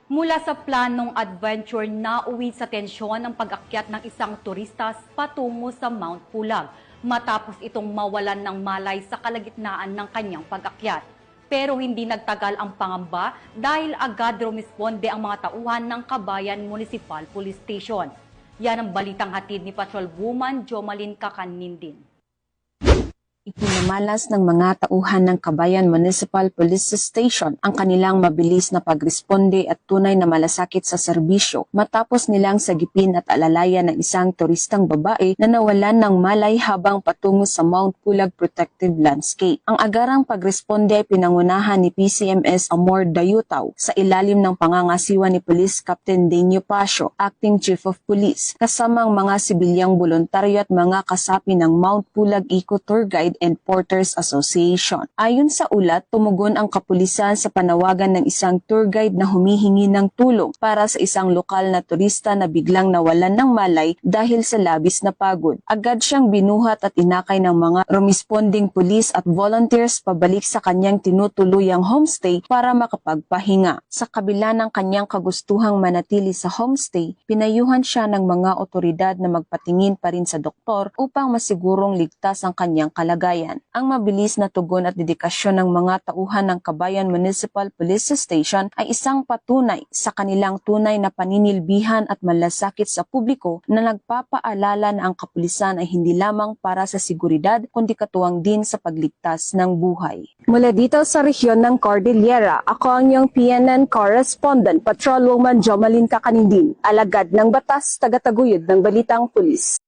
Mula sa planong adventure na uwi sa tensyon ng pag-akyat ng isang turista patungo sa Mount Pulag matapos itong mawalan ng malay sa kalagitnaan ng kanyang pag-akyat. Pero hindi nagtagal ang pangamba dahil agad rumisponde ang mga tauhan ng Kabayan Municipal Police Station. Yan ang balitang hatid ni Patrolwoman Jomalyn Kakanindin. Ipinamalas ng mga tauhan ng Kabayan Municipal Police Station ang kanilang mabilis na pagresponde at tunay na malasakit sa serbisyo matapos nilang sagipin at alalayan ng isang turistang babae na nawalan ng malay habang patungo sa Mount Pulag Protective Landscape. Ang agarang pagresponde ay pinangunahan ni PCMS Amor Dayutaw sa ilalim ng pangangasiwa ni Police Captain Denio Pasio, Acting Chief of Police, kasama ang mga sibilyang voluntaryo at mga kasapi ng Mount Pulag Eco Tour Guide and Porters Association. Ayon sa ulat, tumugon ang kapulisan sa panawagan ng isang tour guide na humihingi ng tulong para sa isang lokal na turista na biglang nawalan ng malay dahil sa labis na pagod. Agad siyang binuhat at inakay ng mga responding pulis at volunteers pabalik sa kanyang tinutuluyang homestay para makapagpahinga. Sa kabila ng kanyang kagustuhang manatili sa homestay, pinayuhan siya ng mga otoridad na magpatingin pa rin sa doktor upang masigurong ligtas ang kanyang kalagayan. Ang mabilis na tugon at dedikasyon ng mga tauhan ng Kabayan Municipal Police Station ay isang patunay sa kanilang tunay na paninilbihan at malasakit sa publiko na nagpapaalala na ang kapulisan ay hindi lamang para sa seguridad kundi katuwang din sa pagligtas ng buhay. Mula dito sa rehiyon ng Cordillera, ako ang iyong PNN correspondent, Patrolwoman Jomalyn Kakanindin, alagad ng batas, tagataguyod ng Balitang Pulis.